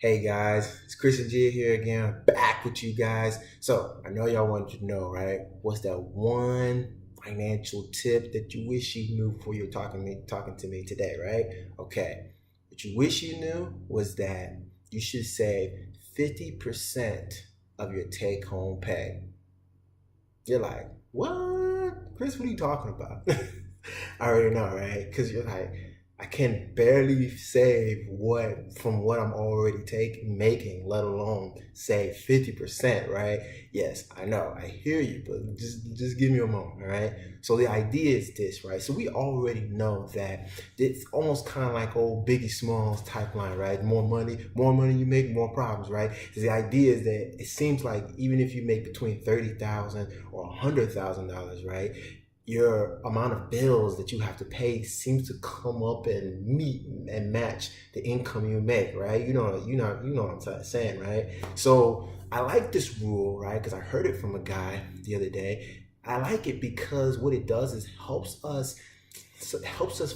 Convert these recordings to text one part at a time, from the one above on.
Hey guys, it's Chris and Gia here again, back with you guys. So I know y'all wanted to know, right? What's that one financial tip that you wish you knew before you were talking to me today, right? Okay. What you wish you knew was that you should save 50% of your take-home pay. You're like, what? Chris, what are you talking about? I already know, right? Because you're like, I can barely save what I'm already taking making, let alone save 50%, right? Yes, I know, I hear you, but just give me a moment, all right? So the idea is this, right? So we already know that it's almost kind of like old Biggie Smalls type line, right? More money you make, more problems, right? So the idea is that it seems like even if you make between 30,000 or $100,000, right? Your amount of bills that you have to pay seems to come up and meet and match the income you make, right? You know what I'm saying, right? So I like this rule, right? Because I heard it from a guy the other day. I like it because what it does is helps us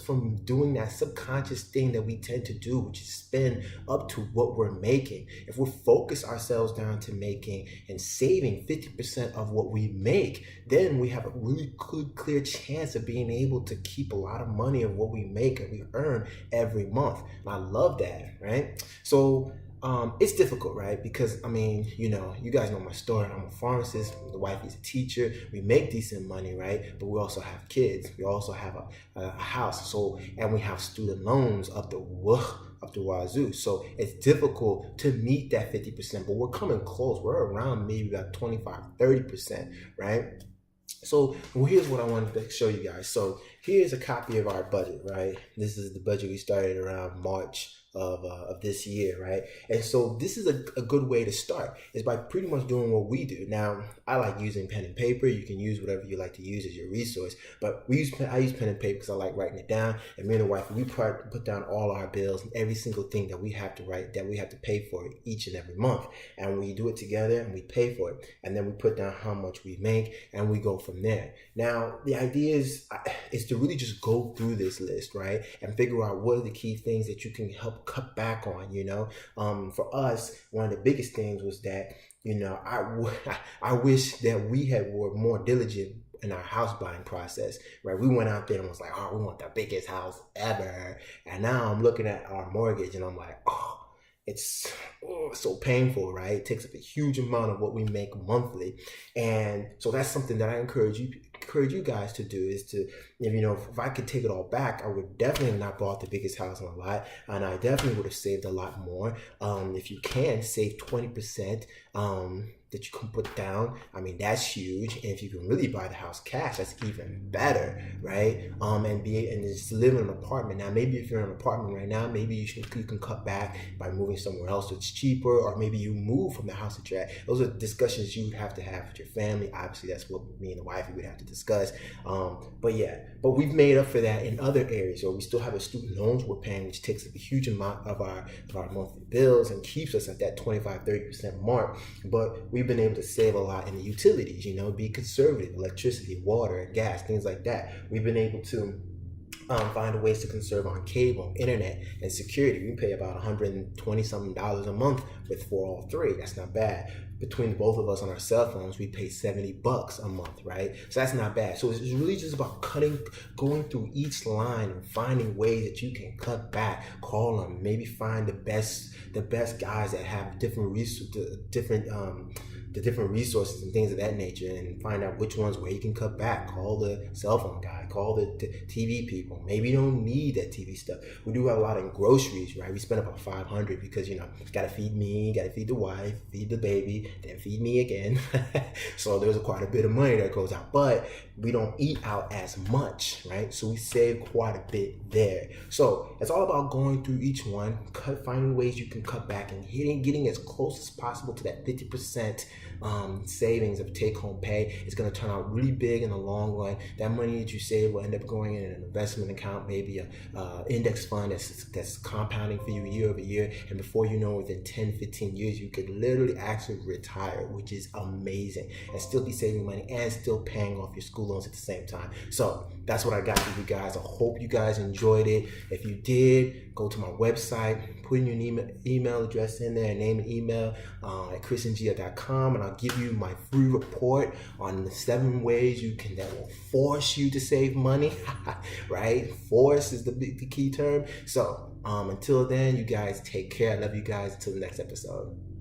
from doing that subconscious thing that we tend to do, which is spend up to what we're making. If we focus ourselves down to making and saving 50% of what we make, then we have a really good, clear chance of being able to keep a lot of money of what we make and we earn every month. And I love that, right? So it's difficult, right? Because I mean, you guys know my story. I'm a pharmacist. The wife is a teacher. We make decent money, right? But we also have kids. We also have a house. So and we have student loans up the wazoo. So it's difficult to meet that 50%, but we're coming close. We're around maybe about 25, 30%, right? So well, here's what I wanted to show you guys. So here's a copy of our budget, right? This is the budget we started around March of this year, right? And so this is a good way to start is by pretty much doing what we do. Now, I like using pen and paper. You can use whatever you like to use as your resource, but I use pen and paper because I like writing it down. And me and the wife, we put down all our bills and every single thing that we have to write, that we have to pay for each and every month. And we do it together and we pay for it. And then we put down how much we make and we go from there. Now, the idea is to really just go through this list, right? And figure out what are the key things that you can help cut back on. For us, one of the biggest things was that, I wish that were more diligent in our house buying process, right? We went out there and was like, oh, we want the biggest house ever. And now I'm looking at our mortgage and I'm like, it's so painful, right? It takes up a huge amount of what we make monthly. And so that's something that I encourage you guys to do is to, if I could take it all back, I would definitely not bought the biggest house on the lot, and I definitely would have saved a lot more. If you can save 20%, that you can put down, I mean, that's huge. And if you can really buy the house cash, that's even better, right? And just live in an apartment. Now, maybe if you're in an apartment right now, maybe you can cut back by moving somewhere else that's cheaper, or maybe you move from the house that you're at. Those are discussions you would have to have with your family. Obviously, that's what me and the wife would have to discuss. But we've made up for that in other areas. So we still have the student loans we're paying, which takes up a huge amount of our monthly bills and keeps us at that 25-30% mark. But we've been able to save a lot in the utilities, be conservative, electricity, water, and gas, things like that. We've been able to find ways to conserve on cable, internet, and security. We pay about $120 something a month for all three. That's not bad. Between the both of us on our cell phones, we pay $70 a month, right? So that's not bad. So it's really just about going through each line and finding ways that you can cut back. Call them, maybe find the best guys that have the different resources and things of that nature, and find out which ones where you can cut back. Call the cell phone guy, call the TV people. Maybe you don't need that TV stuff. We do have a lot in groceries, right? We spend about $500 because gotta feed me, gotta feed the wife, feed the baby, then feed me again. So there's quite a bit of money that goes out, but we don't eat out as much, right? So we save quite a bit there. So it's all about going through each one, finding ways you can cut back and getting as close as possible to that 50% savings of take-home pay. Is going to turn out really big in the long run. That money that you save will end up going in an investment account, maybe a index fund that's compounding for you year over year. And before you know, within 10, 15 years, you could literally actually retire, which is amazing, and still be saving money and still paying off your school loans at the same time. So that's what I got for you guys. I hope you guys enjoyed it. If you did, go to my website, putting your email address in there, name and email at chrisandgia.com, and I'll give you my free report on the 7 ways that will force you to save money. Right? Force is the key term. So until then, you guys take care. I love you guys. Until the next episode.